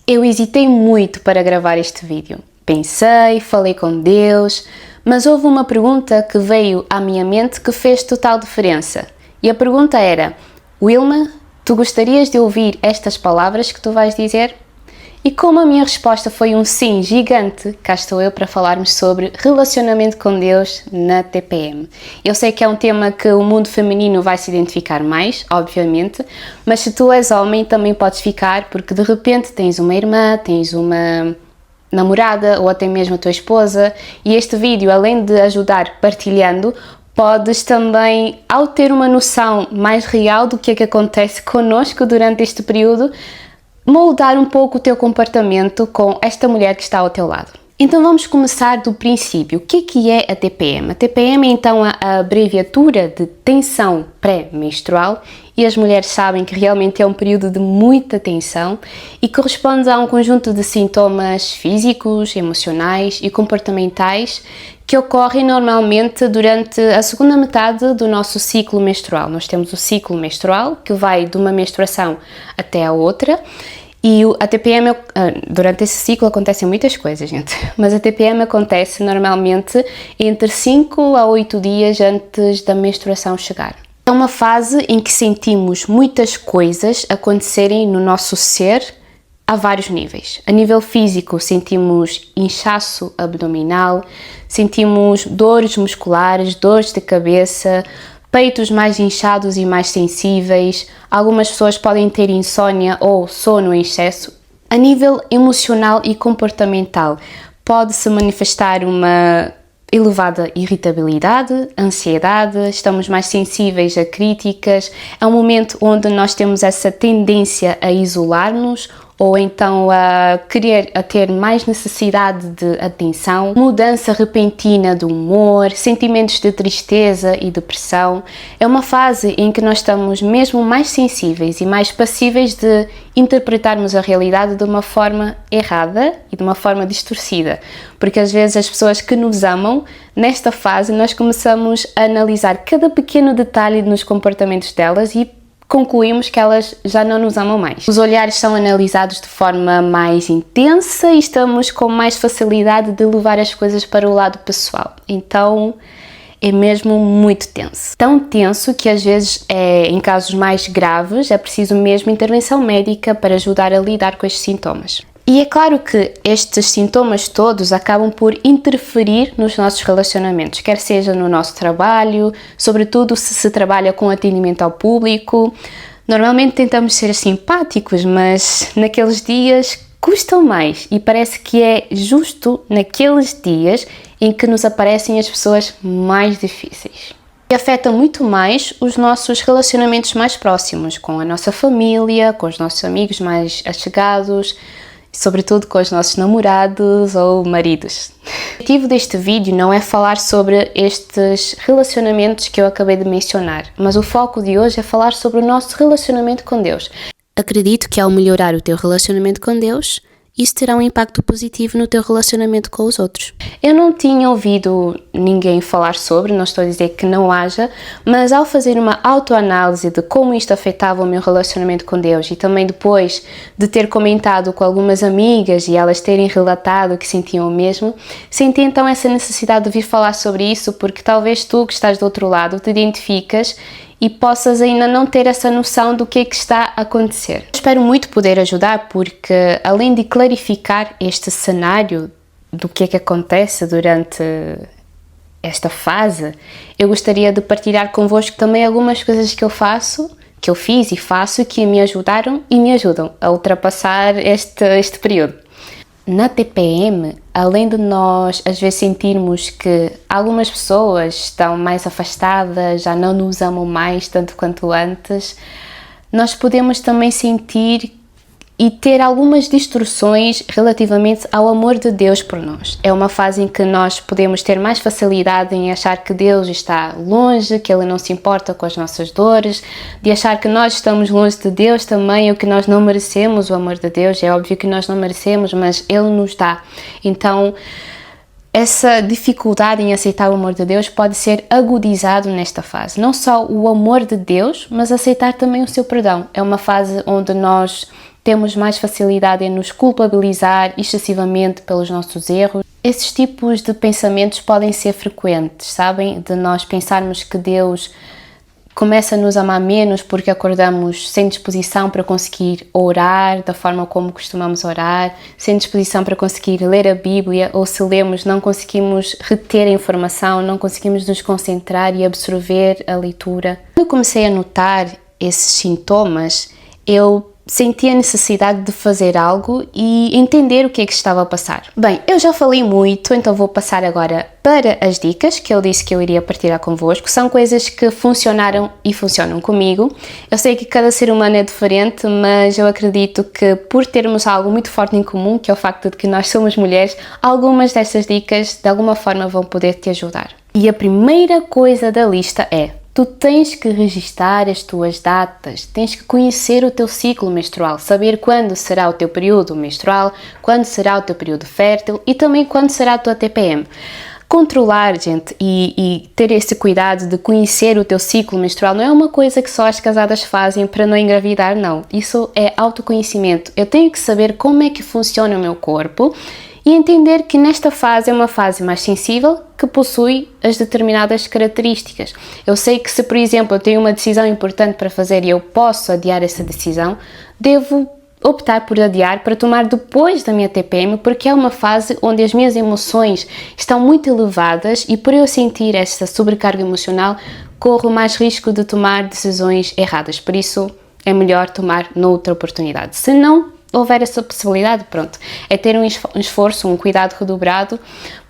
Eu hesitei muito para gravar este vídeo. Pensei, falei com Deus, mas houve uma pergunta que veio à minha mente que fez total diferença. E a pergunta era: Wilma, tu gostarias de ouvir estas palavras que tu vais dizer? E como a minha resposta foi um sim gigante, cá estou eu para falarmos sobre relacionamento com Deus na TPM. Eu sei que é um tema que o mundo feminino vai se identificar mais, obviamente, mas se tu és homem também podes ficar, porque de repente tens uma irmã, tens uma namorada ou até mesmo a tua esposa, e este vídeo, além de ajudar partilhando, podes também, ao ter uma noção mais real do que é que acontece connosco durante este período, moldar um pouco o teu comportamento com esta mulher que está ao teu lado. Então vamos começar do princípio. O que é a TPM? A TPM é então a abreviatura de tensão pré-menstrual, e as mulheres sabem que realmente é um período de muita tensão e corresponde a um conjunto de sintomas físicos, emocionais e comportamentais que ocorrem normalmente durante a segunda metade do nosso ciclo menstrual. Nós temos o ciclo menstrual, que vai de uma menstruação até a outra, e a TPM, durante esse ciclo acontecem muitas coisas, gente, mas a TPM acontece normalmente entre 5 a 8 dias antes da menstruação chegar. É uma fase em que sentimos muitas coisas acontecerem no nosso ser a vários níveis. A nível físico, sentimos inchaço abdominal, sentimos dores musculares, dores de cabeça, peitos mais inchados e mais sensíveis. Algumas pessoas podem ter insônia ou sono em excesso. A nível emocional e comportamental, pode-se manifestar uma elevada irritabilidade, ansiedade, estamos mais sensíveis a críticas. É um momento onde nós temos essa tendência a isolar-nos ou então a ter mais necessidade de atenção, mudança repentina do humor, sentimentos de tristeza e depressão. É uma fase em que nós estamos mesmo mais sensíveis e mais passíveis de interpretarmos a realidade de uma forma errada e de uma forma distorcida, porque às vezes as pessoas que nos amam, nesta fase nós começamos a analisar cada pequeno detalhe nos comportamentos delas e concluímos que elas já não nos amam mais. Os olhares são analisados de forma mais intensa e estamos com mais facilidade de levar as coisas para o lado pessoal. Então é mesmo muito tenso. Tão tenso que às vezes, em casos mais graves, é preciso mesmo intervenção médica para ajudar a lidar com estes sintomas. E é claro que estes sintomas todos acabam por interferir nos nossos relacionamentos, quer seja no nosso trabalho, sobretudo se trabalha com atendimento ao público. Normalmente tentamos ser simpáticos, mas naqueles dias custam mais e parece que é justo naqueles dias em que nos aparecem as pessoas mais difíceis. E afeta muito mais os nossos relacionamentos mais próximos, com a nossa família, com os nossos amigos mais allegados, sobretudo com os nossos namorados ou maridos. O objetivo deste vídeo não é falar sobre estes relacionamentos que eu acabei de mencionar, mas o foco de hoje é falar sobre o nosso relacionamento com Deus. Acredito que ao melhorar o teu relacionamento com Deus, isso terá um impacto positivo no teu relacionamento com os outros. Eu não tinha ouvido ninguém falar sobre, não estou a dizer que não haja, mas ao fazer uma autoanálise de como isto afetava o meu relacionamento com Deus e também depois de ter comentado com algumas amigas e elas terem relatado que sentiam o mesmo, senti então essa necessidade de vir falar sobre isso, porque talvez tu que estás do outro lado te identificas e possas ainda não ter essa noção do que é que está a acontecer. Espero muito poder ajudar, porque além de clarificar este cenário do que é que acontece durante esta fase, eu gostaria de partilhar convosco também algumas coisas que eu fiz e faço, que me ajudaram e me ajudam a ultrapassar este período. Na TPM, além de nós às vezes sentirmos que algumas pessoas estão mais afastadas, já não nos amam mais tanto quanto antes, nós podemos também sentir e ter algumas distorções relativamente ao amor de Deus por nós. É uma fase em que nós podemos ter mais facilidade em achar que Deus está longe, que Ele não se importa com as nossas dores, de achar que nós estamos longe de Deus também, ou que nós não merecemos o amor de Deus. É óbvio que nós não merecemos, mas Ele nos dá. Então, essa dificuldade em aceitar o amor de Deus pode ser agudizado nesta fase. Não só o amor de Deus, mas aceitar também o seu perdão. É uma fase onde nós temos mais facilidade em nos culpabilizar excessivamente pelos nossos erros. Esses tipos de pensamentos podem ser frequentes, sabem? De nós pensarmos que Deus começa a nos amar menos porque acordamos sem disposição para conseguir orar da forma como costumamos orar, sem disposição para conseguir ler a Bíblia, ou se lemos não conseguimos reter a informação, não conseguimos nos concentrar e absorver a leitura. Quando eu comecei a notar esses sintomas, eu senti a necessidade de fazer algo e entender o que é que estava a passar. Bem, eu já falei muito, então vou passar agora para as dicas que eu disse que eu iria partilhar convosco. São coisas que funcionaram e funcionam comigo. Eu sei que cada ser humano é diferente, mas eu acredito que por termos algo muito forte em comum, que é o facto de que nós somos mulheres, algumas destas dicas de alguma forma vão poder te ajudar. E a primeira coisa da lista é: tu tens que registar as tuas datas, tens que conhecer o teu ciclo menstrual, saber quando será o teu período menstrual, quando será o teu período fértil e também quando será a tua TPM. Controlar, gente, e ter esse cuidado de conhecer o teu ciclo menstrual não é uma coisa que só as casadas fazem para não engravidar, não. Isso é autoconhecimento. Eu tenho que saber como é que funciona o meu corpo e entender que nesta fase é uma fase mais sensível que possui as determinadas características. Eu sei que se, por exemplo, eu tenho uma decisão importante para fazer e eu posso adiar essa decisão, devo optar por adiar para tomar depois da minha TPM, porque é uma fase onde as minhas emoções estão muito elevadas e por eu sentir esta sobrecarga emocional, corro mais risco de tomar decisões erradas. Por isso, é melhor tomar noutra oportunidade. Se não houver essa possibilidade, pronto, é ter um esforço, um cuidado redobrado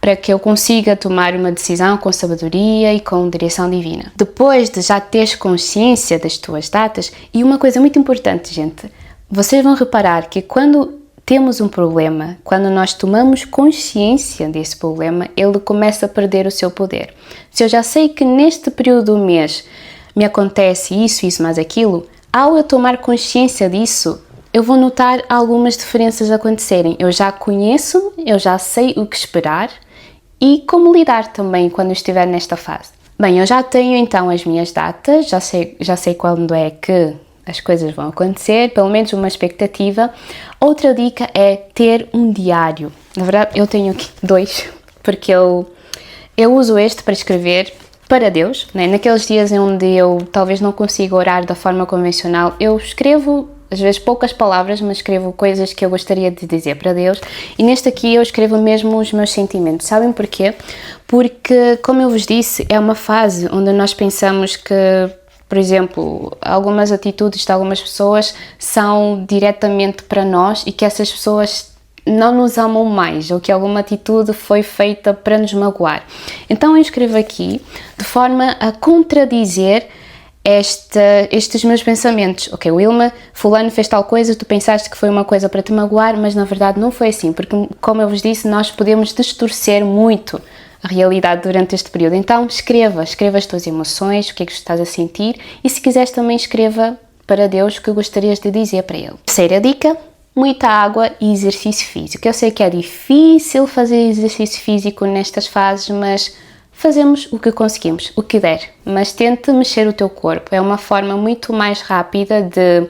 para que eu consiga tomar uma decisão com sabedoria e com direção divina. Depois de já teres consciência das tuas datas, e uma coisa muito importante, gente, vocês vão reparar que quando temos um problema, quando nós tomamos consciência desse problema, ele começa a perder o seu poder. Se eu já sei que neste período do mês me acontece isso, mais aquilo, ao eu tomar consciência disso, eu vou notar algumas diferenças acontecerem. Eu já conheço, eu já sei o que esperar e como lidar também quando estiver nesta fase. Bem, eu já tenho então as minhas datas, já sei quando é que as coisas vão acontecer, pelo menos uma expectativa. Outra dica é ter um diário. Na verdade, eu tenho aqui 2, porque eu uso este para escrever para Deus, né? Naqueles dias onde eu talvez não consiga orar da forma convencional, eu escrevo às vezes poucas palavras, mas escrevo coisas que eu gostaria de dizer para Deus, e neste aqui eu escrevo mesmo os meus sentimentos. Sabem porquê? Porque, como eu vos disse, é uma fase onde nós pensamos que, por exemplo, algumas atitudes de algumas pessoas são diretamente para nós e que essas pessoas não nos amam mais, ou que alguma atitude foi feita para nos magoar. Então eu escrevo aqui de forma a contradizer estes meus pensamentos. Ok, Wilma, fulano fez tal coisa, tu pensaste que foi uma coisa para te magoar, mas na verdade não foi assim, porque, como eu vos disse, nós podemos distorcer muito a realidade durante este período. Então escreva as tuas emoções, o que é que estás a sentir, e se quiseres também escreva para Deus o que gostarias de dizer para Ele. Terceira dica: muita água e exercício físico. Eu sei que é difícil fazer exercício físico nestas fases, mas fazemos o que conseguimos, o que der, mas tente mexer o teu corpo. É uma forma muito mais rápida de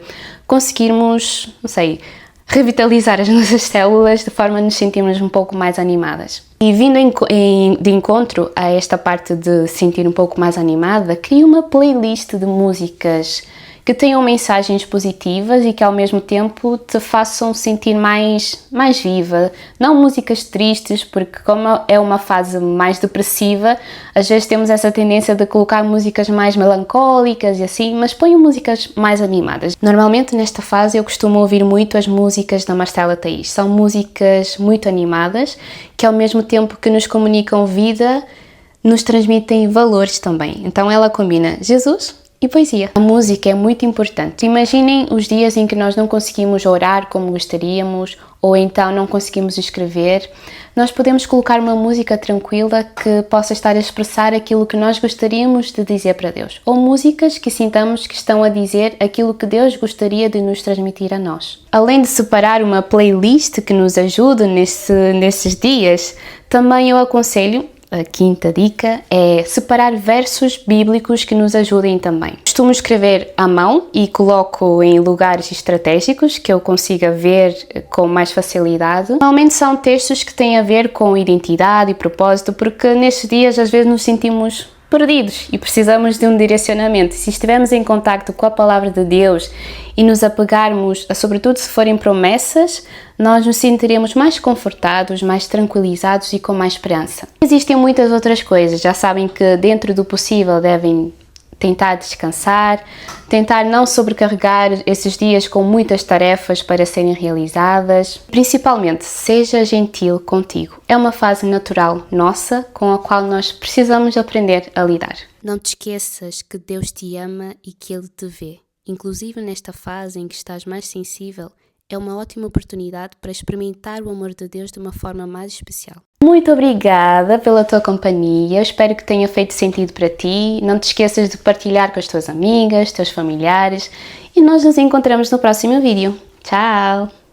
conseguirmos, não sei, revitalizar as nossas células de forma a nos sentirmos um pouco mais animadas. E vindo de encontro a esta parte de sentir um pouco mais animada, crie uma playlist de músicas que tenham mensagens positivas e que ao mesmo tempo te façam sentir mais viva. Não músicas tristes, porque como é uma fase mais depressiva, às vezes temos essa tendência de colocar músicas mais melancólicas e assim, mas ponham músicas mais animadas. Normalmente nesta fase eu costumo ouvir muito as músicas da Marcela Thaís. São músicas muito animadas, que ao mesmo tempo que nos comunicam vida, nos transmitem valores também. Então ela combina Jesus e poesia. A música é muito importante. Imaginem os dias em que nós não conseguimos orar como gostaríamos, ou então não conseguimos escrever. Nós podemos colocar uma música tranquila que possa estar a expressar aquilo que nós gostaríamos de dizer para Deus. Ou músicas que sintamos que estão a dizer aquilo que Deus gostaria de nos transmitir a nós. Além de separar uma playlist que nos ajude nesses dias, também eu aconselho, a quinta dica é separar versos bíblicos que nos ajudem também. Costumo escrever à mão e coloco em lugares estratégicos que eu consiga ver com mais facilidade. Normalmente são textos que têm a ver com identidade e propósito, porque nestes dias às vezes nos sentimos perdidos e precisamos de um direcionamento. Se estivermos em contacto com a Palavra de Deus e nos apegarmos, sobretudo se forem promessas, nós nos sentiremos mais confortados, mais tranquilizados e com mais esperança. Existem muitas outras coisas, já sabem que dentro do possível devem tentar descansar, tentar não sobrecarregar esses dias com muitas tarefas para serem realizadas. Principalmente, seja gentil contigo. É uma fase natural nossa com a qual nós precisamos aprender a lidar. Não te esqueças que Deus te ama e que Ele te vê. Inclusive nesta fase em que estás mais sensível, é uma ótima oportunidade para experimentar o amor de Deus de uma forma mais especial. Muito obrigada pela tua companhia, espero que tenha feito sentido para ti. Não te esqueças de partilhar com as tuas amigas, teus familiares e nós nos encontramos no próximo vídeo. Tchau!